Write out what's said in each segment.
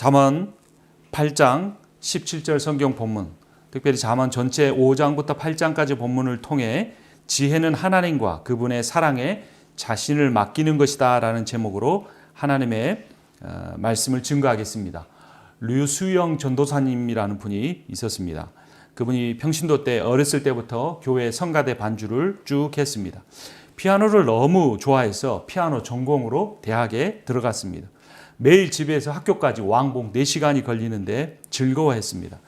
잠언 8장 17절 성경 본문, 특별히 잠언 전체 5장부터 8장까지 본문을 통해 지혜는 하나님과 그분의 사랑에 자신을 맡기는 것이다 라는 제목으로 하나님의 말씀을 증거하겠습니다. 류수영 전도사님이라는 분이 있었습니다. 그분이 평신도 때 어렸을 때부터 교회 성가대 반주를 쭉 했습니다. 피아노를 너무 좋아해서 피아노 전공으로 대학에 들어갔습니다. 매일 집에서 학교까지 왕복 4시간이 걸리는데 즐거워했습니다.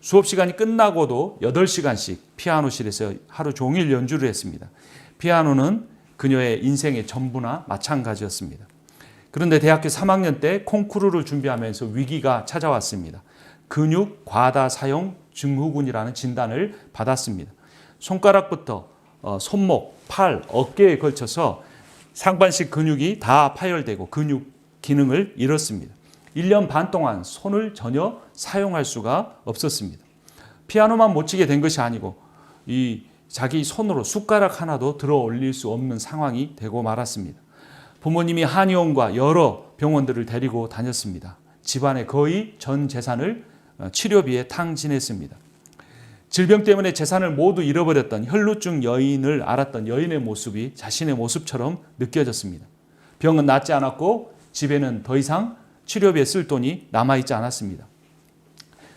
수업 시간이 끝나고도 8시간씩 피아노실에서 하루 종일 연주를 했습니다. 피아노는 그녀의 인생의 전부나 마찬가지였습니다. 그런데 대학교 3학년 때 콩쿠르를 준비하면서 위기가 찾아왔습니다. 근육 과다 사용 증후군이라는 진단을 받았습니다. 손가락부터 손목, 팔, 어깨에 걸쳐서 상반신 근육이 다 파열되고 근육 기능을 잃었습니다. 1년 반 동안 손을 전혀 사용할 수가 없었습니다. 피아노만 못 치게 된 것이 아니고 자기 손으로 숟가락 하나도 들어 올릴 수 없는 상황이 되고 말았습니다. 부모님이 한의원과 여러 병원들을 데리고 다녔습니다. 집안의 거의 전 재산을 치료비에 탕진했습니다. 질병 때문에 재산을 모두 잃어버렸던 혈루증 여인을 알았던 여인의 모습이 자신의 모습처럼 느껴졌습니다. 병은 낫지 않았고 집에는 더 이상 치료비에 쓸 돈이 남아있지 않았습니다.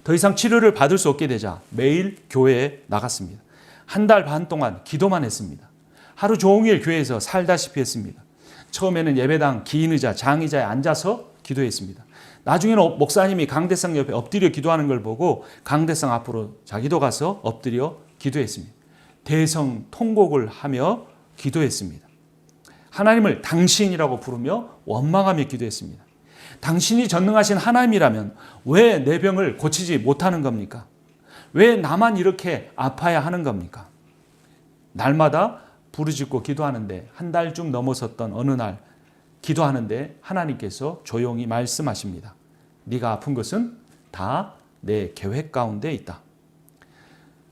더 이상 치료를 받을 수 없게 되자 매일 교회에 나갔습니다. 1달 반 동안 기도만 했습니다. 하루 종일 교회에서 살다시피 했습니다. 처음에는 예배당 긴 의자, 장의자에 앉아서 기도했습니다. 나중에는 목사님이 강대상 옆에 엎드려 기도하는 걸 보고 강대상 앞으로 자기도 가서 엎드려 기도했습니다. 대성통곡을 하며 기도했습니다. 하나님을 당신이라고 부르며 원망하며 기도했습니다. 당신이 전능하신 하나님이라면 왜 내 병을 고치지 못하는 겁니까? 왜 나만 이렇게 아파야 하는 겁니까? 날마다 부르짖고 기도하는데 1달쯤 넘어섰던 어느 날 기도하는데 하나님께서 조용히 말씀하십니다. 네가 아픈 것은 다 내 계획 가운데 있다.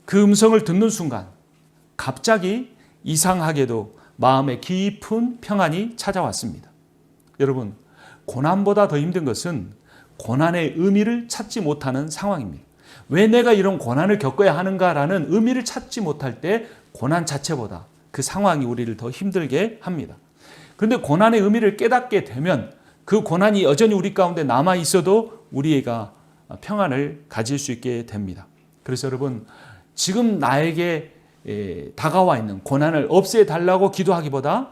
그 음성을 듣는 순간 갑자기 이상하게도 마음에 깊은 평안이 찾아왔습니다. 여러분, 고난보다 더 힘든 것은 고난의 의미를 찾지 못하는 상황입니다. 왜 내가 이런 고난을 겪어야 하는가라는 의미를 찾지 못할 때 고난 자체보다 그 상황이 우리를 더 힘들게 합니다. 그런데 고난의 의미를 깨닫게 되면 그 고난이 여전히 우리 가운데 남아 있어도 우리가 평안을 가질 수 있게 됩니다. 그래서 여러분, 지금 나에게 다가와 있는 고난을 없애달라고 기도하기보다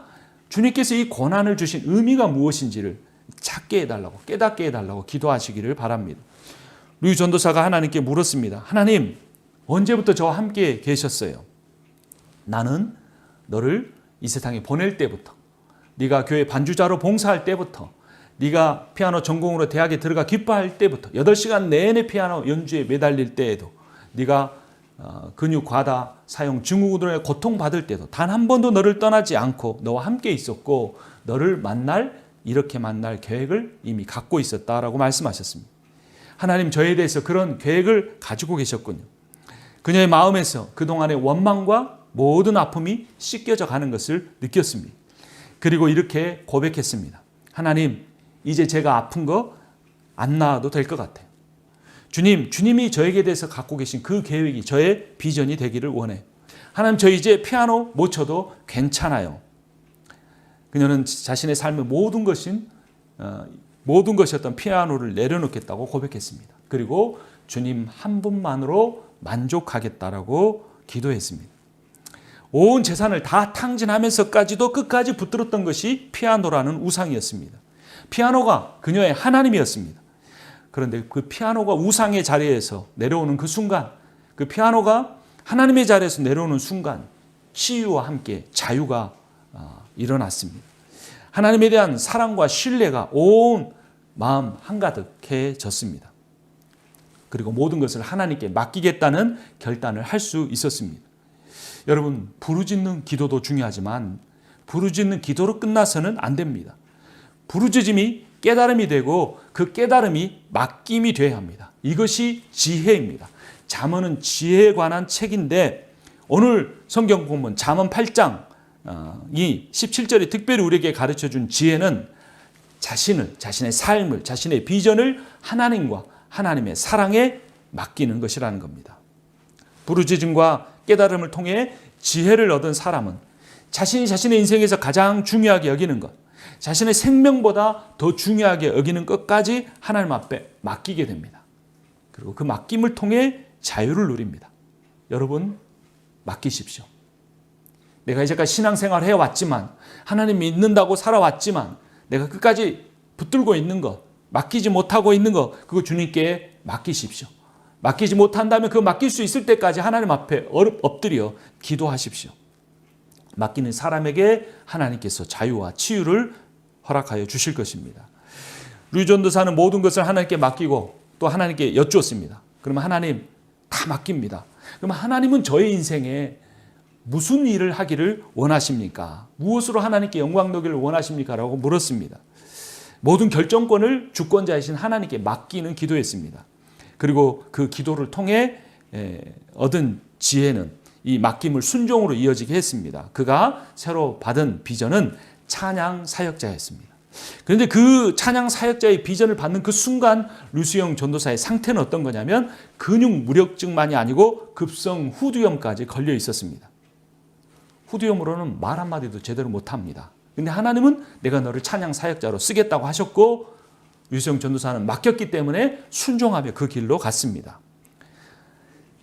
주님께서 이 고난을 주신 의미가 무엇인지를 찾게 해달라고, 깨닫게 해달라고 기도하시기를 바랍니다. 류 전도사가 하나님께 물었습니다. 하나님, 언제부터 저와 함께 계셨어요? 나는 너를 이 세상에 보낼 때부터, 네가 교회 반주자로 봉사할 때부터, 네가 피아노 전공으로 대학에 들어가 기뻐할 때부터, 8시간 내내 피아노 연주에 매달릴 때에도, 네가 근육 과다 사용 증후군으로 고통받을 때도 단 한 번도 너를 떠나지 않고 너와 함께 있었고 너를 이렇게 만날 계획을 이미 갖고 있었다라고 말씀하셨습니다. 하나님, 저에 대해서 그런 계획을 가지고 계셨군요. 그녀의 마음에서 그동안의 원망과 모든 아픔이 씻겨져 가는 것을 느꼈습니다. 그리고 이렇게 고백했습니다. 하나님, 이제 제가 아픈 거 안 나아도 될 것 같아요. 주님이 저에게 대해서 갖고 계신 그 계획이 저의 비전이 되기를 원해요. 하나님, 저 이제 피아노 못 쳐도 괜찮아요. 그녀는 자신의 삶의 모든 것이었던 피아노를 내려놓겠다고 고백했습니다. 그리고 주님 한 분만으로 만족하겠다라고 기도했습니다. 온 재산을 다 탕진하면서까지도 끝까지 붙들었던 것이 피아노라는 우상이었습니다. 피아노가 그녀의 하나님이었습니다. 그런데 그 피아노가 우상의 자리에서 내려오는 그 순간, 그 피아노가 하나님의 자리에서 내려오는 순간 치유와 함께 자유가 일어났습니다. 하나님에 대한 사랑과 신뢰가 온 마음 한가득해졌습니다. 그리고 모든 것을 하나님께 맡기겠다는 결단을 할 수 있었습니다. 여러분, 부르짖는 기도도 중요하지만 부르짖는 기도로 끝나서는 안 됩니다. 부르짖음이 깨달음이 되고 그 깨달음이 맡김이 되어야 합니다. 이것이 지혜입니다. 잠언은 지혜에 관한 책인데 오늘 성경 본문 잠언 8장 이 17절이 특별히 우리에게 가르쳐준 지혜는 자신의 삶을, 자신의 비전을 하나님과 하나님의 사랑에 맡기는 것이라는 겁니다. 부르짖음과 깨달음을 통해 지혜를 얻은 사람은 자신이 자신의 인생에서 가장 중요하게 여기는 것, 자신의 생명보다 더 중요하게 여기는 것까지 하나님 앞에 맡기게 됩니다. 그리고 그 맡김을 통해 자유를 누립니다. 여러분, 맡기십시오. 내가 이제까지 신앙생활을 해왔지만, 하나님 믿는다고 살아왔지만, 내가 끝까지 붙들고 있는 것, 맡기지 못하고 있는 것, 그거 주님께 맡기십시오. 맡기지 못한다면 그 맡길 수 있을 때까지 하나님 앞에 엎드려 기도하십시오. 맡기는 사람에게 하나님께서 자유와 치유를 허락하여 주실 것입니다. 류전도사는 모든 것을 하나님께 맡기고 또 하나님께 여쭈었습니다. 그러면 하나님 다 맡깁니다. 그러면 하나님은 저의 인생에 무슨 일을 하기를 원하십니까? 무엇으로 하나님께 영광 돌기를 원하십니까? 라고 물었습니다. 모든 결정권을 주권자이신 하나님께 맡기는 기도였습니다. 그리고 그 기도를 통해 얻은 지혜는 이 맡김을 순종으로 이어지게 했습니다. 그가 새로 받은 비전은 찬양 사역자였습니다. 그런데 그 찬양 사역자의 비전을 받는 그 순간 류수영 전도사의 상태는 어떤 거냐면 근육 무력증만이 아니고 급성 후두염까지 걸려 있었습니다. 후두염으로는 말 한마디도 제대로 못합니다. 근데 하나님은 내가 너를 찬양 사역자로 쓰겠다고 하셨고 류수영 전도사는 맡겼기 때문에 순종하며 그 길로 갔습니다.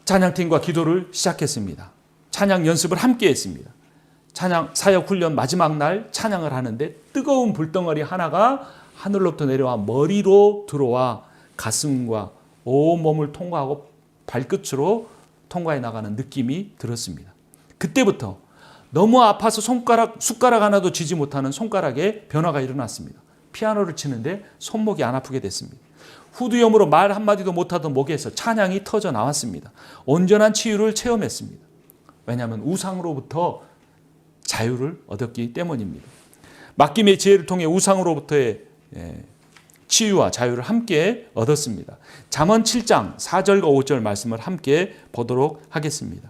찬양팀과 기도를 시작했습니다. 찬양 연습을 함께 했습니다. 찬양 사역 훈련 마지막 날 찬양을 하는데 뜨거운 불덩어리 하나가 하늘로부터 내려와 머리로 들어와 가슴과 온몸을 통과하고 발끝으로 통과해 나가는 느낌이 들었습니다. 그때부터 너무 아파서 숟가락 하나도 쥐지 못하는 손가락에 변화가 일어났습니다. 피아노를 치는데 손목이 안 아프게 됐습니다. 후두염으로 말 한마디도 못하던 목에서 찬양이 터져 나왔습니다. 온전한 치유를 체험했습니다. 왜냐하면 우상으로부터 자유를 얻었기 때문입니다. 맡김의 지혜를 통해 우상으로부터의 치유와 자유를 함께 얻었습니다. 잠언 7장 4절과 5절 말씀을 함께 보도록 하겠습니다.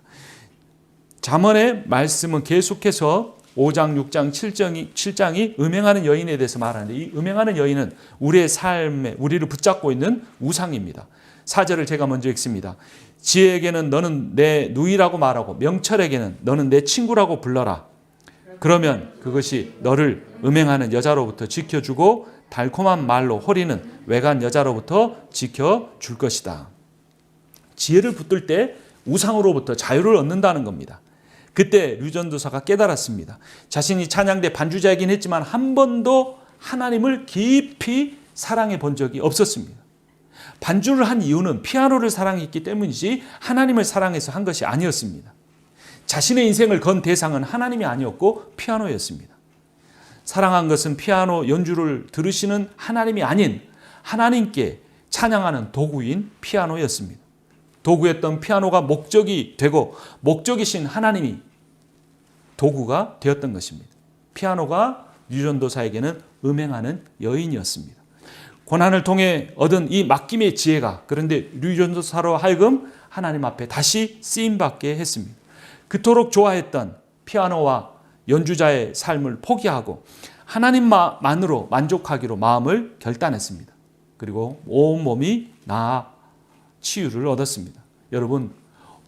잠언의 말씀은 계속해서 5장, 6장, 7장이 음행하는 여인에 대해서 말하는데 이 음행하는 여인은 우리의 삶에 우리를 붙잡고 있는 우상입니다. 4절을 제가 먼저 읽습니다. 지혜에게는 너는 내 누이라고 말하고 명철에게는 너는 내 친구라고 불러라. 그러면 그것이 너를 음행하는 여자로부터 지켜주고 달콤한 말로 호리는 외간 여자로부터 지켜줄 것이다. 지혜를 붙들 때 우상으로부터 자유를 얻는다는 겁니다. 그때 류전도사가 깨달았습니다. 자신이 찬양대 반주자이긴 했지만 한 번도 하나님을 깊이 사랑해 본 적이 없었습니다. 반주를 한 이유는 피아노를 사랑했기 때문이지 하나님을 사랑해서 한 것이 아니었습니다. 자신의 인생을 건 대상은 하나님이 아니었고 피아노였습니다. 사랑한 것은 피아노 연주를 들으시는 하나님이 아닌 하나님께 찬양하는 도구인 피아노였습니다. 도구였던 피아노가 목적이 되고 목적이신 하나님이 도구가 되었던 것입니다. 피아노가 류전도사에게는 음행하는 여인이었습니다. 고난을 통해 얻은 이 맡김의 지혜가 그런데 류전도사로 하여금 하나님 앞에 다시 쓰임받게 했습니다. 그토록 좋아했던 피아노와 연주자의 삶을 포기하고 하나님만으로 만족하기로 마음을 결단했습니다. 그리고 온몸이 나아 치유를 얻었습니다. 여러분,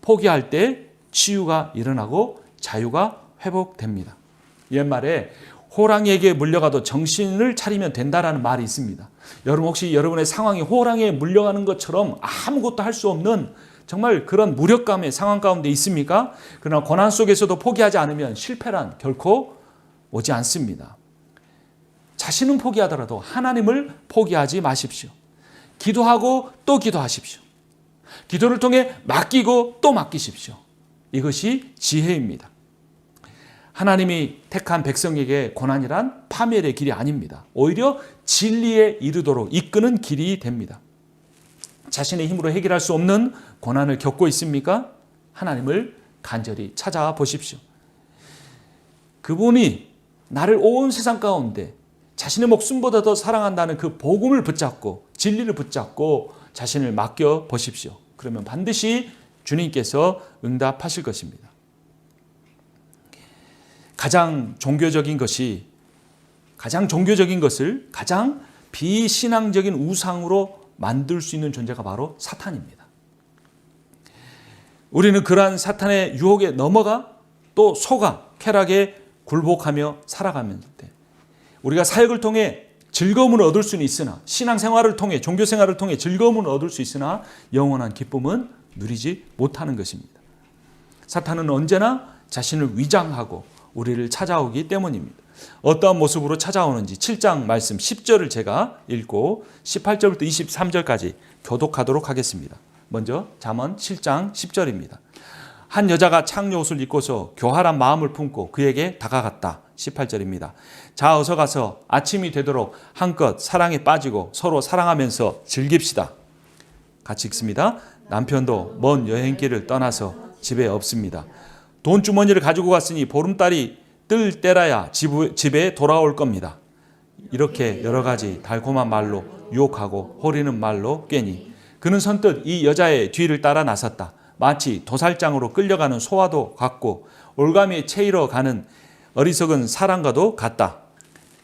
포기할 때 치유가 일어나고 자유가 회복됩니다. 옛말에 호랑이에게 물려가도 정신을 차리면 된다라는 말이 있습니다. 여러분 혹시 여러분의 상황이 호랑이에 물려가는 것처럼 아무것도 할 수 없는 정말 그런 무력감의 상황 가운데 있습니까? 그러나 고난 속에서도 포기하지 않으면 실패란 결코 오지 않습니다. 자신은 포기하더라도 하나님을 포기하지 마십시오. 기도하고 또 기도하십시오. 기도를 통해 맡기고 또 맡기십시오. 이것이 지혜입니다. 하나님이 택한 백성에게 고난이란 파멸의 길이 아닙니다. 오히려 진리에 이르도록 이끄는 길이 됩니다. 자신의 힘으로 해결할 수 없는 고난을 겪고 있습니까? 하나님을 간절히 찾아보십시오. 그분이 나를 온 세상 가운데 자신의 목숨보다 더 사랑한다는 그 복음을 붙잡고 진리를 붙잡고 자신을 맡겨 보십시오. 그러면 반드시 주님께서 응답하실 것입니다. 가장 종교적인 것이 가장 종교적인 것을 가장 비신앙적인 우상으로 만들 수 있는 존재가 바로 사탄입니다. 우리는 그러한 사탄의 유혹에 넘어가 또 속아 쾌락에 굴복하며 살아가면 돼. 우리가 사역을 통해 즐거움을 얻을 수는 있으나, 신앙생활을 통해, 종교생활을 통해 즐거움을 얻을 수 있으나 영원한 기쁨은 누리지 못하는 것입니다. 사탄은 언제나 자신을 위장하고 우리를 찾아오기 때문입니다. 어떠한 모습으로 찾아오는지 7장 말씀 10절을 제가 읽고 18절부터 23절까지 교독하도록 하겠습니다. 먼저 잠언 7장 10절입니다. 한 여자가 창녀 옷을 입고서 교활한 마음을 품고 그에게 다가갔다. 18절입니다. 자, 어서 가서 아침이 되도록 한껏 사랑에 빠지고 서로 사랑하면서 즐깁시다. 같이 읽습니다. 남편도 먼 여행길을 떠나서 집에 없습니다. 돈 주머니를 가지고 갔으니 보름달이 뜰 때라야 집에 돌아올 겁니다. 이렇게 여러 가지 달콤한 말로 유혹하고 호리는 말로 꿰니 그는 선뜻 이 여자의 뒤를 따라 나섰다. 마치 도살장으로 끌려가는 소와도 같고 올가미에 채이러 가는 어리석은 사람과도 같다.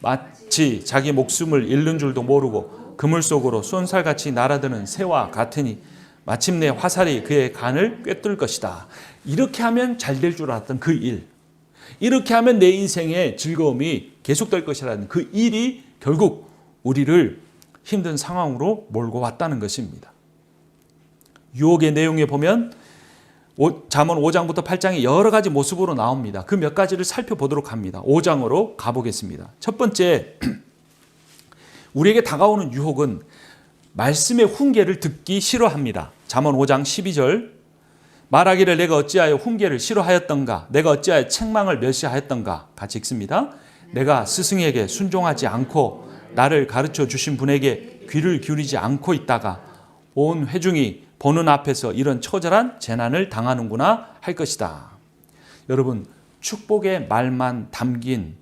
마치 자기 목숨을 잃는 줄도 모르고 그물 속으로 쏜살같이 날아드는 새와 같으니 마침내 화살이 그의 간을 꿰뚫을 것이다. 이렇게 하면 잘 될 줄 알았던 그 일, 이렇게 하면 내 인생의 즐거움이 계속될 것이라는 그 일이 결국 우리를 힘든 상황으로 몰고 왔다는 것입니다. 유혹의 내용에 보면 잠언 5장부터 8장이 여러 가지 모습으로 나옵니다. 그 몇 가지를 살펴보도록 합니다. 5장으로 가보겠습니다. 첫 번째, 우리에게 다가오는 유혹은 말씀의 훈계를 듣기 싫어합니다. 잠언 5장 12절, 말하기를 내가 어찌하여 훈계를 싫어하였던가, 내가 어찌하여 책망을 멸시하였던가. 같이 읽습니다. 내가 스승에게 순종하지 않고 나를 가르쳐 주신 분에게 귀를 기울이지 않고 있다가 온 회중이 보는 앞에서 이런 처절한 재난을 당하는구나 할 것이다. 여러분, 축복의 말만 담긴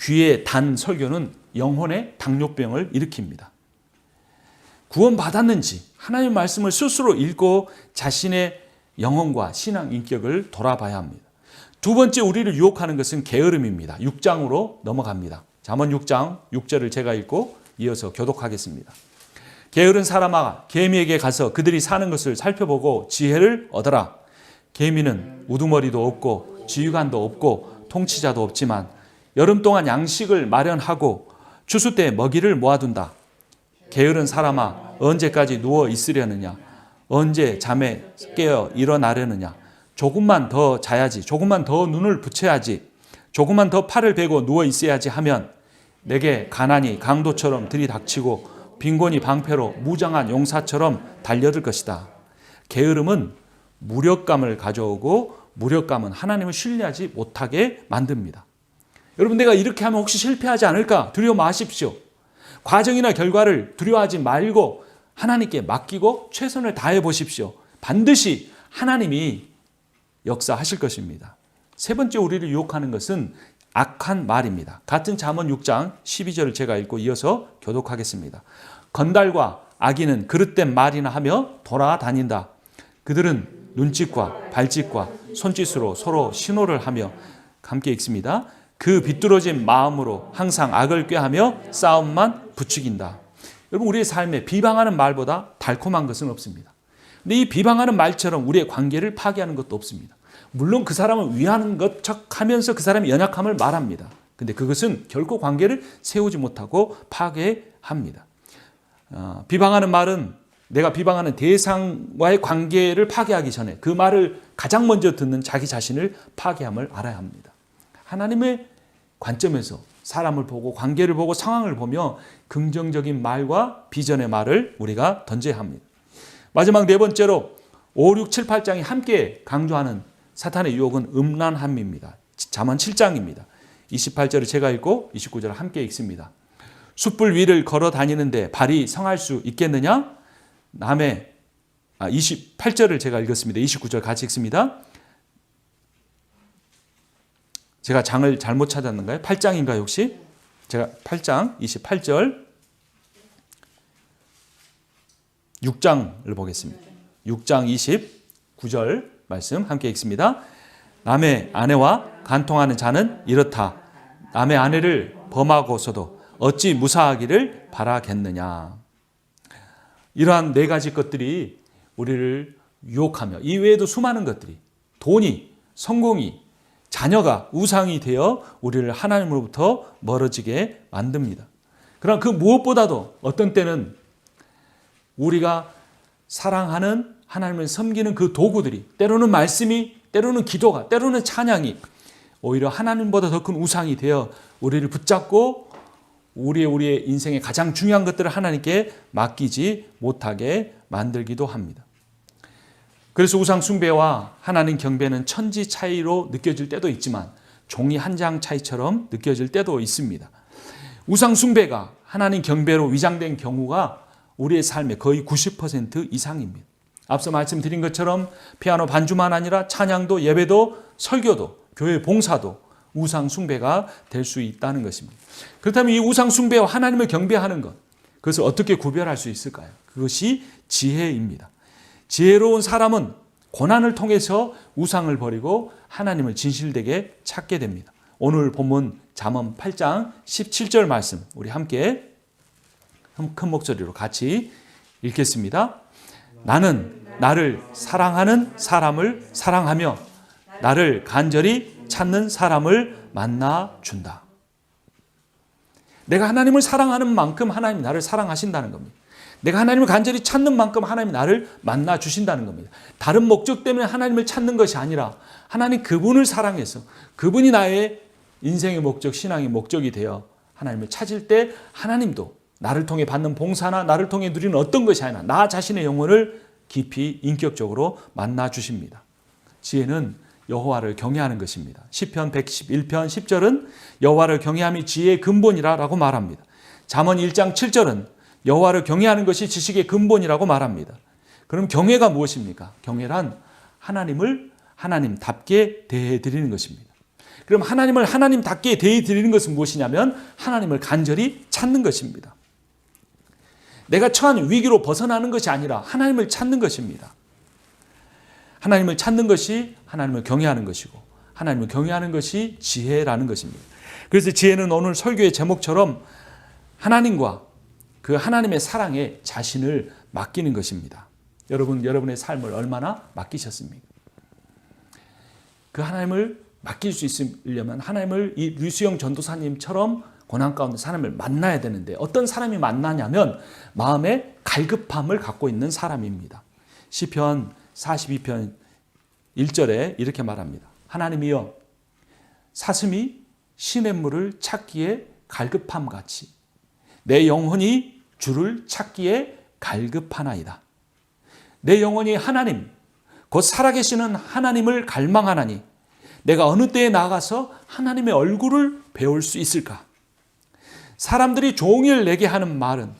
귀에 단 설교는 영혼의 당뇨병을 일으킵니다. 구원받았는지 하나님의 말씀을 스스로 읽고 자신의 영혼과 신앙 인격을 돌아봐야 합니다. 두 번째, 우리를 유혹하는 것은 게으름입니다. 6장으로 넘어갑니다. 잠언 6장 6절을 제가 읽고 이어서 교독하겠습니다. 게으른 사람아, 개미에게 가서 그들이 사는 것을 살펴보고 지혜를 얻어라. 개미는 우두머리도 없고 지휘관도 없고 통치자도 없지만 여름 동안 양식을 마련하고 추수 때 먹이를 모아둔다. 게으른 사람아, 언제까지 누워 있으려느냐? 언제 잠에 깨어 일어나려느냐? 조금만 더 자야지, 조금만 더 눈을 붙여야지, 조금만 더 팔을 베고 누워 있어야지 하면 내게 가난이 강도처럼 들이닥치고 빈곤이 방패로 무장한 용사처럼 달려들 것이다. 게으름은 무력감을 가져오고 무력감은 하나님을 신뢰하지 못하게 만듭니다. 여러분, 내가 이렇게 하면 혹시 실패하지 않을까 두려워 마십시오. 과정이나 결과를 두려워하지 말고 하나님께 맡기고 최선을 다해 보십시오. 반드시 하나님이 역사하실 것입니다. 세 번째, 우리를 유혹하는 것은 악한 말입니다. 같은 잠언 6장 12절을 제가 읽고 이어서 교독하겠습니다. 건달과 악인은 그릇된 말이나 하며 돌아다닌다. 그들은 눈짓과 발짓과 손짓으로 서로 신호를 하며, 함께 읽습니다. 그 비뚤어진 마음으로 항상 악을 꾀하며 싸움만 부추긴다. 여러분, 우리의 삶에 비방하는 말보다 달콤한 것은 없습니다. 근데 이 비방하는 말처럼 우리의 관계를 파괴하는 것도 없습니다. 물론 그 사람을 위하는 것 척하면서 그 사람의 연약함을 말합니다. 근데 그것은 결코 관계를 세우지 못하고 파괴합니다. 비방하는 말은 내가 비방하는 대상과의 관계를 파괴하기 전에 그 말을 가장 먼저 듣는 자기 자신을 파괴함을 알아야 합니다. 하나님의 관점에서 사람을 보고 관계를 보고 상황을 보며 긍정적인 말과 비전의 말을 우리가 던져야 합니다. 마지막 네 번째로 5, 6, 7, 8장이 함께 강조하는 사탄의 유혹은 음란함입니다. 잠언 7장입니다. 28절을 제가 읽고 29절을 함께 읽습니다. 숯불 위를 걸어 다니는데 발이 성할 수 있겠느냐? 28절을 제가 읽었습니다. 29절 같이 읽습니다. 제가 장을 잘못 찾았는가요? 8장인가요 혹시? 제가 8장 28절 6장을 보겠습니다. 6장 29절 말씀 함께 읽습니다. 남의 아내와 간통하는 자는 이렇다. 남의 아내를 범하고서도 어찌 무사하기를 바라겠느냐. 이러한 네 가지 것들이 우리를 유혹하며, 이 외에도 수많은 것들이, 돈이, 성공이, 자녀가 우상이 되어 우리를 하나님으로부터 멀어지게 만듭니다. 그러나 그 무엇보다도 어떤 때는 우리가 사랑하는 하나님을 섬기는 그 도구들이, 때로는 말씀이, 때로는 기도가, 때로는 찬양이 오히려 하나님보다 더 큰 우상이 되어 우리를 붙잡고 우리의 인생의 가장 중요한 것들을 하나님께 맡기지 못하게 만들기도 합니다. 그래서 우상 숭배와 하나님 경배는 천지 차이로 느껴질 때도 있지만 종이 한 장 차이처럼 느껴질 때도 있습니다. 우상 숭배가 하나님 경배로 위장된 경우가 우리의 삶의 거의 90% 이상입니다. 앞서 말씀드린 것처럼 피아노 반주만 아니라 찬양도, 예배도, 설교도, 교회 봉사도 우상 숭배가 될 수 있다는 것입니다. 그렇다면 이 우상 숭배와 하나님을 경배하는 것, 그것을 어떻게 구별할 수 있을까요? 그것이 지혜입니다. 지혜로운 사람은 고난을 통해서 우상을 버리고 하나님을 진실되게 찾게 됩니다. 오늘 본문 잠언 8장 17절 말씀 우리 함께 큰 목소리로 같이 읽겠습니다. 나는 나를 사랑하는 사람을 사랑하며 나를 간절히 찾는 사람을 만나준다. 내가 하나님을 사랑하는 만큼 하나님이 나를 사랑하신다는 겁니다. 내가 하나님을 간절히 찾는 만큼 하나님이 나를 만나주신다는 겁니다. 다른 목적 때문에 하나님을 찾는 것이 아니라 하나님 그분을 사랑해서 그분이 나의 인생의 목적, 신앙의 목적이 되어 하나님을 찾을 때 하나님도 나를 통해 받는 봉사나 나를 통해 누리는 어떤 것이 아니라 나 자신의 영혼을 깊이 인격적으로 만나주십니다. 지혜는 여호와를 경외하는 것입니다. 시편 111편 10절은 여호와를 경외함이 지혜의 근본이라고 말합니다. 잠언 1장 7절은 여호와를 경외하는 것이 지식의 근본이라고 말합니다. 그럼 경외가 무엇입니까? 경외란 하나님을 하나님답게 대해드리는 것입니다. 그럼 하나님을 하나님답게 대해드리는 것은 무엇이냐면 하나님을 간절히 찾는 것입니다. 내가 처한 위기로 벗어나는 것이 아니라 하나님을 찾는 것입니다. 하나님을 찾는 것이 하나님을 경외하는 것이고 하나님을 경외하는 것이 지혜라는 것입니다. 그래서 지혜는 오늘 설교의 제목처럼 하나님과 그 하나님의 사랑에 자신을 맡기는 것입니다. 여러분의 삶을 얼마나 맡기셨습니까? 그 하나님을 맡길 수 있으려면 하나님을 이 류수영 전도사님처럼 고난 가운데 사람을 만나야 되는데 어떤 사람이 만나냐면 마음에 갈급함을 갖고 있는 사람입니다. 시편 42편 1절에 이렇게 말합니다. 하나님이여 사슴이 시냇물을 찾기에 갈급함같이 내 영혼이 주를 찾기에 갈급하나이다. 내 영혼이 하나님 곧 살아계시는 하나님을 갈망하나니 내가 어느 때에 나가서 하나님의 얼굴을 배울 수 있을까? 사람들이 종일 내게 하는 말은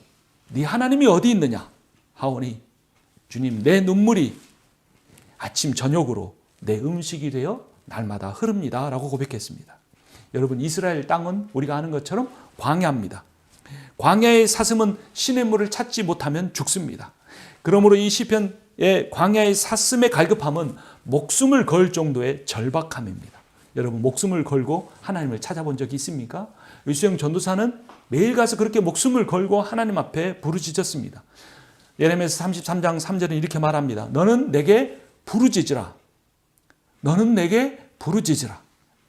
네 하나님이 어디 있느냐 하오니 주님 내 눈물이 아침 저녁으로 내 음식이 되어 날마다 흐릅니다 라고 고백했습니다. 여러분 이스라엘 땅은 우리가 아는 것처럼 광야입니다. 광야의 사슴은 시냇물을 찾지 못하면 죽습니다. 그러므로 이 시편의 광야의 사슴의 갈급함은 목숨을 걸 정도의 절박함입니다. 여러분 목숨을 걸고 하나님을 찾아본 적이 있습니까? 류수영 전도사는 매일 가서 그렇게 목숨을 걸고 하나님 앞에 부르짖었습니다. 예레미야서 33장 3절은 이렇게 말합니다. 너는 내게 부르짖으라. 너는 내게 부르짖으라.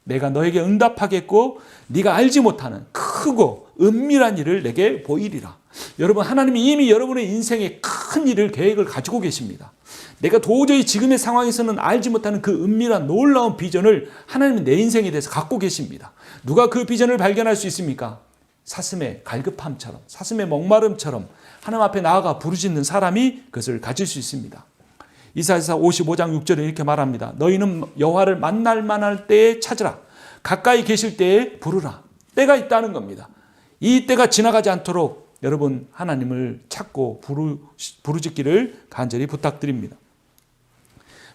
내가 너에게 응답하겠고 네가 알지 못하는 크고 은밀한 일을 내게 보이리라. 여러분 하나님이 이미 여러분의 인생에 큰 일을 계획을 가지고 계십니다. 내가 도저히 지금의 상황에서는 알지 못하는 그 은밀한 놀라운 비전을 하나님은 내 인생에 대해서 갖고 계십니다. 누가 그 비전을 발견할 수 있습니까? 사슴의 갈급함처럼 사슴의 목마름처럼 하나님 앞에 나아가 부르짖는 사람이 그것을 가질 수 있습니다. 이사야서 55장 6절에 이렇게 말합니다. 너희는 여호와를 만날 만할 때에 찾으라. 가까이 계실 때에 부르라. 때가 있다는 겁니다. 이 때가 지나가지 않도록 여러분 하나님을 찾고 부르짖기를 간절히 부탁드립니다.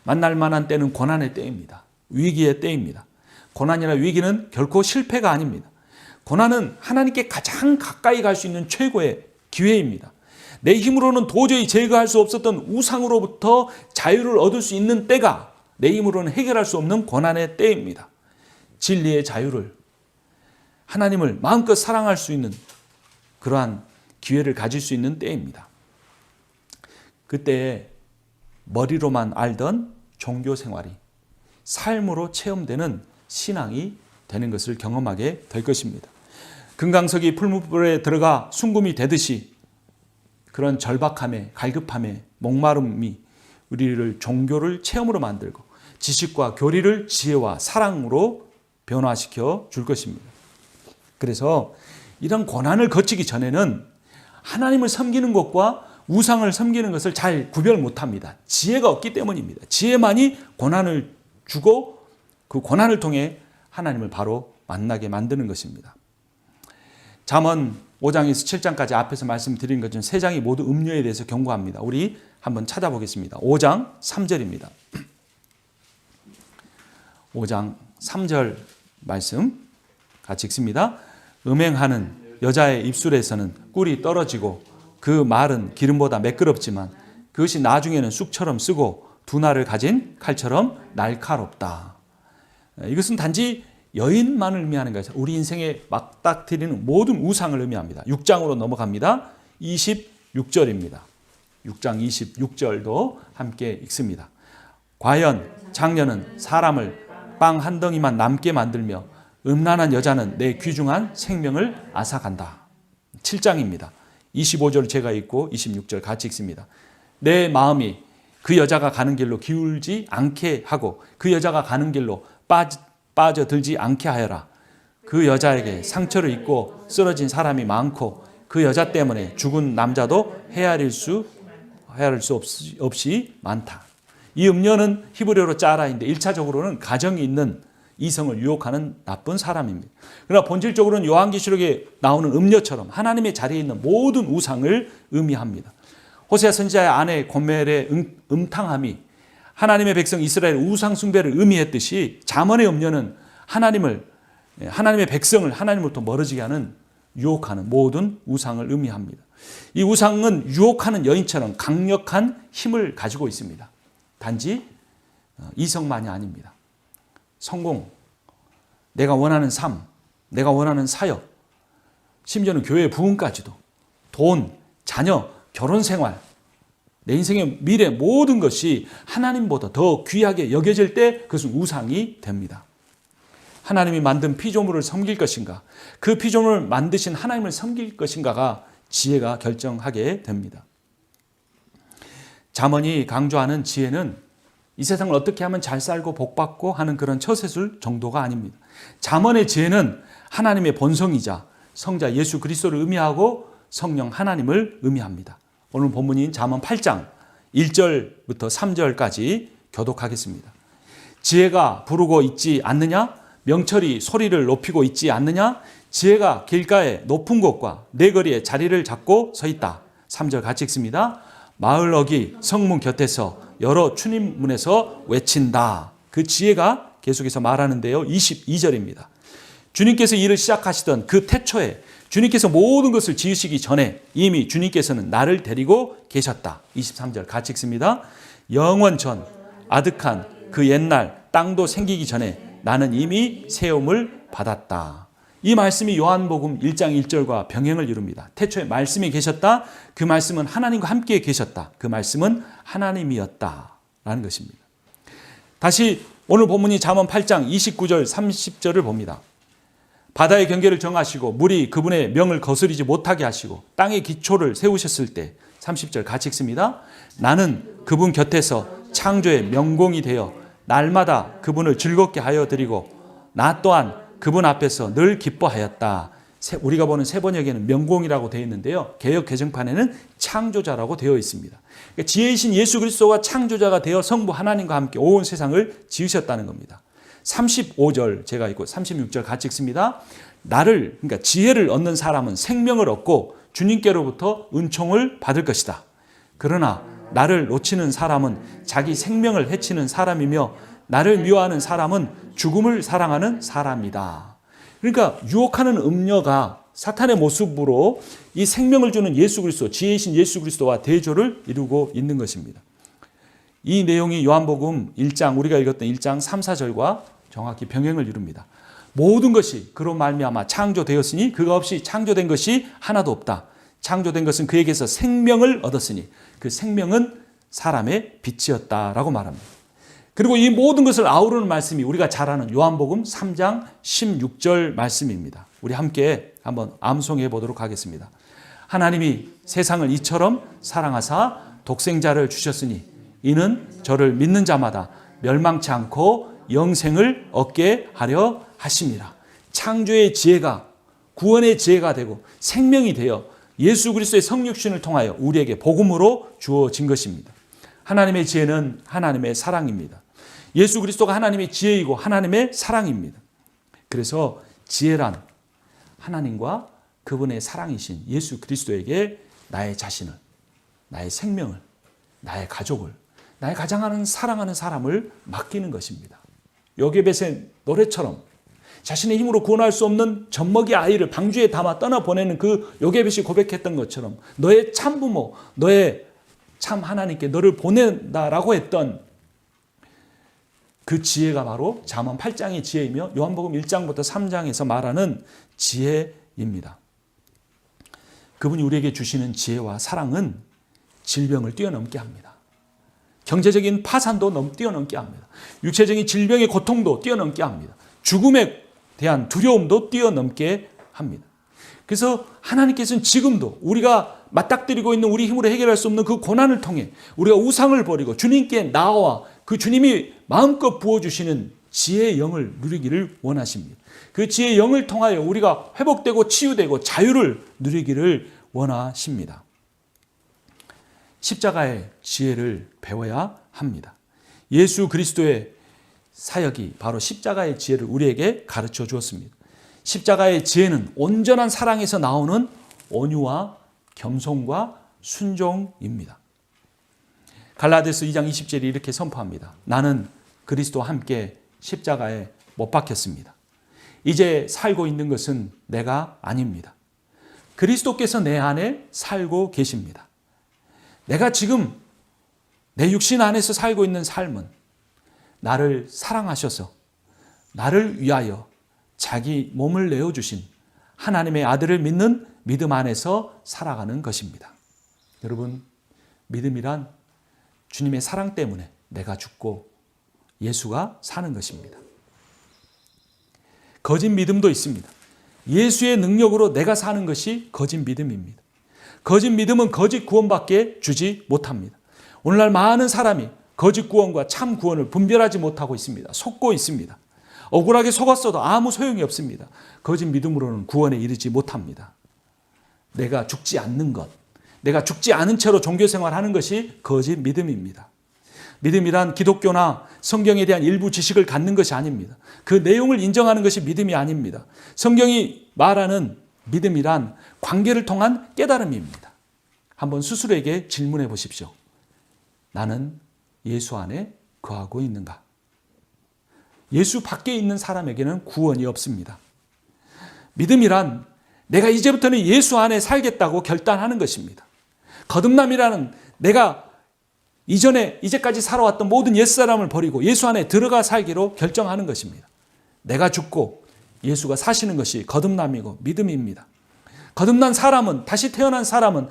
만날 만한 때는 고난의 때입니다. 위기의 때입니다. 고난이나 위기는 결코 실패가 아닙니다. 고난은 하나님께 가장 가까이 갈 수 있는 최고의 기회입니다. 내 힘으로는 도저히 제거할 수 없었던 우상으로부터 자유를 얻을 수 있는 때가 내 힘으로는 해결할 수 없는 고난의 때입니다. 진리의 자유를 하나님을 마음껏 사랑할 수 있는 그러한 기회를 가질 수 있는 때입니다. 그때 머리로만 알던 종교 생활이 삶으로 체험되는 신앙이 되는 것을 경험하게 될 것입니다. 금강석이 풀무불에 들어가 순금이 되듯이 그런 절박함에, 갈급함에, 목마름이 우리를 종교를 체험으로 만들고 지식과 교리를 지혜와 사랑으로 변화시켜 줄 것입니다. 그래서 이런 고난을 거치기 전에는 하나님을 섬기는 것과 우상을 섬기는 것을 잘 구별 못합니다. 지혜가 없기 때문입니다. 지혜만이 고난을 주고 그 고난을 통해 하나님을 바로 만나게 만드는 것입니다. 잠언 5장에서 7장까지 앞에서 말씀드린 것 중 3장이 모두 음료에 대해서 경고합니다. 우리 한번 찾아보겠습니다. 5장 3절입니다. 5장 3절 말씀 같이 읽습니다. 음행하는 여자의 입술에서는 꿀이 떨어지고 그 말은 기름보다 매끄럽지만 그것이 나중에는 쑥처럼 쓰고 두날을 가진 칼처럼 날카롭다. 이것은 단지 여인만을 의미하는 것이 우리 인생에 맞닥뜨리는 모든 우상을 의미합니다. 6장으로 넘어갑니다. 26절입니다. 6장 26절도 함께 읽습니다. 과연 장녀는 사람을 빵 한 덩이만 남게 만들며 음란한 여자는 내 귀중한 생명을 앗아간다. 7장입니다. 25절 제가 읽고 26절 같이 읽습니다. 내 마음이 그 여자가 가는 길로 기울지 않게 하고 그 여자가 가는 길로 빠져들지 않게 하여라. 그 여자에게 상처를 입고 쓰러진 사람이 많고 그 여자 때문에 죽은 남자도 헤아릴 수 없이 많다. 이 음녀는 히브리어로 짜라인데 1차적으로는 가정이 있는 이성을 유혹하는 나쁜 사람입니다. 그러나 본질적으로는 요한계시록에 나오는 음녀처럼 하나님의 자리에 있는 모든 우상을 의미합니다. 호세아 선지자의 아내 고멜의 음탕함이 하나님의 백성 이스라엘 우상 숭배를 의미했듯이 잠언의 음녀는 하나님의 백성을 하나님으로부터 멀어지게 하는 유혹하는 모든 우상을 의미합니다. 이 우상은 유혹하는 여인처럼 강력한 힘을 가지고 있습니다. 단지 이성만이 아닙니다. 성공, 내가 원하는 삶, 내가 원하는 사역, 심지어는 교회 부흥까지도 돈, 자녀, 결혼 생활, 내 인생의 미래 모든 것이 하나님보다 더 귀하게 여겨질 때 그것은 우상이 됩니다. 하나님이 만든 피조물을 섬길 것인가, 그 피조물을 만드신 하나님을 섬길 것인가가 지혜가 결정하게 됩니다. 잠언이 강조하는 지혜는 이 세상을 어떻게 하면 잘 살고 복받고 하는 그런 처세술 정도가 아닙니다. 잠언의 지혜는 하나님의 본성이자 성자 예수 그리스도를 의미하고 성령 하나님을 의미합니다. 오늘 본문인 잠언 8장 1절부터 3절까지 교독하겠습니다. 지혜가 부르고 있지 않느냐? 명철이 소리를 높이고 있지 않느냐? 지혜가 길가에 높은 곳과 내거리에 자리를 잡고 서 있다. 3절 같이 읽습니다. 마을 어기 성문 곁에서 여러 출입문에서 외친다. 그 지혜가 계속해서 말하는데요. 22절입니다. 주님께서 일을 시작하시던 그 태초에 주님께서 모든 것을 지으시기 전에 이미 주님께서는 나를 데리고 계셨다. 23절 같이 읽습니다. 영원 전 아득한 그 옛날 땅도 생기기 전에 나는 이미 세움을 받았다. 이 말씀이 요한복음 1장 1절과 병행을 이룹니다. 태초에 말씀이 계셨다. 그 말씀은 하나님과 함께 계셨다. 그 말씀은 하나님이었다라는 것입니다. 다시 오늘 본문이 잠언 8장 29절 30절을 봅니다. 바다의 경계를 정하시고 물이 그분의 명을 거스르지 못하게 하시고 땅의 기초를 세우셨을 때 30절 같이 읽습니다. 나는 그분 곁에서 창조의 명공이 되어 날마다 그분을 즐겁게 하여 드리고 나 또한 그분 앞에서 늘 기뻐하였다. 우리가 보는 세 번역에는 명공이라고 되어 있는데요. 개역 개정판에는 창조자라고 되어 있습니다. 그러니까 지혜이신 예수 그리스도가 창조자가 되어 성부 하나님과 함께 온 세상을 지으셨다는 겁니다. 35절 제가 읽고 36절 같이 읽습니다. 그러니까 지혜를 얻는 사람은 생명을 얻고 주님께로부터 은총을 받을 것이다. 그러나 나를 놓치는 사람은 자기 생명을 해치는 사람이며 나를 미워하는 사람은 죽음을 사랑하는 사람이다. 그러니까 유혹하는 음녀가 사탄의 모습으로 이 생명을 주는 예수 그리스도, 지혜이신 예수 그리스도와 대조를 이루고 있는 것입니다. 이 내용이 요한복음 1장, 우리가 읽었던 1장 3, 4절과 정확히 병행을 이룹니다. 모든 것이 그로 말미암아 창조되었으니 그가 없이 창조된 것이 하나도 없다. 창조된 것은 그에게서 생명을 얻었으니 그 생명은 사람의 빛이었다라고 말합니다. 그리고 이 모든 것을 아우르는 말씀이 우리가 잘 아는 요한복음 3장 16절 말씀입니다. 우리 함께 한번 암송해 보도록 하겠습니다. 하나님이 세상을 이처럼 사랑하사 독생자를 주셨으니 이는 저를 믿는 자마다 멸망치 않고 영생을 얻게 하려 하심이라. 창조의 지혜가 구원의 지혜가 되고 생명이 되어 예수 그리스도의 성육신을 통하여 우리에게 복음으로 주어진 것입니다. 하나님의 지혜는 하나님의 사랑입니다. 예수 그리스도가 하나님의 지혜이고 하나님의 사랑입니다. 그래서 지혜란 하나님과 그분의 사랑이신 예수 그리스도에게 나의 자신을, 나의 생명을, 나의 가족을, 나의 가장 사랑하는 사람을 맡기는 것입니다. 요게벳의 노래처럼 자신의 힘으로 구원할 수 없는 젖먹이 아이를 방주에 담아 떠나보내는 그 요게벳이 고백했던 것처럼 너의 참부모, 너의 참 하나님께 너를 보낸다라고 했던 그 지혜가 바로 잠언 8장의 지혜이며 요한복음 1장부터 3장에서 말하는 지혜입니다. 그분이 우리에게 주시는 지혜와 사랑은 질병을 뛰어넘게 합니다. 경제적인 파산도 뛰어넘게 합니다. 육체적인 질병의 고통도 뛰어넘게 합니다. 죽음에 대한 두려움도 뛰어넘게 합니다. 그래서 하나님께서는 지금도 우리가 맞닥뜨리고 있는 우리 힘으로 해결할 수 없는 그 고난을 통해 우리가 우상을 버리고 주님께 나와 그 주님이 마음껏 부어주시는 지혜의 영을 누리기를 원하십니다. 그 지혜의 영을 통하여 우리가 회복되고 치유되고 자유를 누리기를 원하십니다. 십자가의 지혜를 배워야 합니다. 예수 그리스도의 사역이 바로 십자가의 지혜를 우리에게 가르쳐 주었습니다. 십자가의 지혜는 온전한 사랑에서 나오는 온유와 겸손과 순종입니다. 갈라디아서 2장 20절이 이렇게 선포합니다. 나는 그리스도와 함께 십자가에 못 박혔습니다. 이제 살고 있는 것은 내가 아닙니다. 그리스도께서 내 안에 살고 계십니다. 내가 지금 내 육신 안에서 살고 있는 삶은 나를 사랑하셔서 나를 위하여 자기 몸을 내어주신 하나님의 아들을 믿는 믿음 안에서 살아가는 것입니다. 여러분, 믿음이란 주님의 사랑 때문에 내가 죽고 예수가 사는 것입니다. 거짓 믿음도 있습니다. 예수의 능력으로 내가 사는 것이 거짓 믿음입니다. 거짓 믿음은 거짓 구원밖에 주지 못합니다. 오늘날 많은 사람이 거짓 구원과 참 구원을 분별하지 못하고 있습니다. 속고 있습니다. 억울하게 속았어도 아무 소용이 없습니다. 거짓 믿음으로는 구원에 이르지 못합니다. 내가 죽지 않는 것, 내가 죽지 않은 채로 종교생활하는 것이 거짓 믿음입니다. 믿음이란 기독교나 성경에 대한 일부 지식을 갖는 것이 아닙니다. 그 내용을 인정하는 것이 믿음이 아닙니다. 성경이 말하는 믿음이란 관계를 통한 깨달음입니다. 한번 스스로에게 질문해 보십시오. 나는 예수 안에 거하고 있는가? 예수 밖에 있는 사람에게는 구원이 없습니다. 믿음이란 내가 이제부터는 예수 안에 살겠다고 결단하는 것입니다. 거듭남이라는 내가 이제까지 살아왔던 모든 옛사람을 버리고 예수 안에 들어가 살기로 결정하는 것입니다. 내가 죽고 예수가 사시는 것이 거듭남이고 믿음입니다. 거듭난 사람은, 다시 태어난 사람은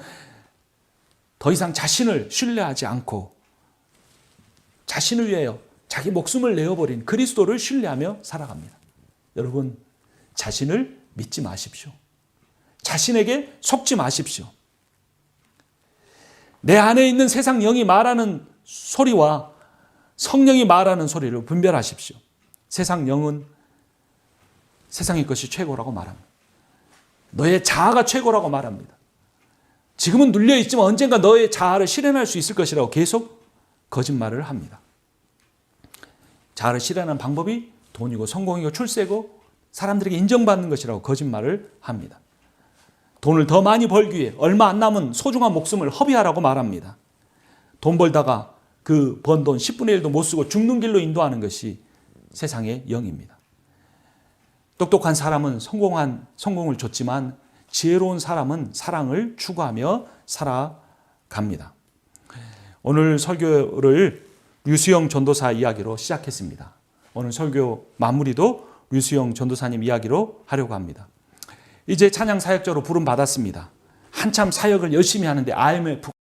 더 이상 자신을 신뢰하지 않고 자신을 위하여 자기 목숨을 내어버린 그리스도를 신뢰하며 살아갑니다. 여러분, 자신을 믿지 마십시오. 자신에게 속지 마십시오. 내 안에 있는 세상 영이 말하는 소리와 성령이 말하는 소리를 분별하십시오. 세상 영은 세상의 것이 최고라고 말합니다. 너의 자아가 최고라고 말합니다. 지금은 눌려있지만 언젠가 너의 자아를 실현할 수 있을 것이라고 계속 거짓말을 합니다. 자아를 실현하는 방법이 돈이고 성공이고 출세고 사람들에게 인정받는 것이라고 거짓말을 합니다. 돈을 더 많이 벌기 위해 얼마 안 남은 소중한 목숨을 허비하라고 말합니다. 돈 벌다가 그 번 돈 10분의 1도 못 쓰고 죽는 길로 인도하는 것이 세상의 영입니다. 똑똑한 사람은 성공을 줬지만 지혜로운 사람은 사랑을 추구하며 살아갑니다. 오늘 설교를 류수영 전도사 이야기로 시작했습니다. 오늘 설교 마무리도 유수영 전도사님 이야기로 하려고 합니다. 이제 찬양 사역자로 부름 받았습니다. 한참 사역을 열심히 하는데 IMF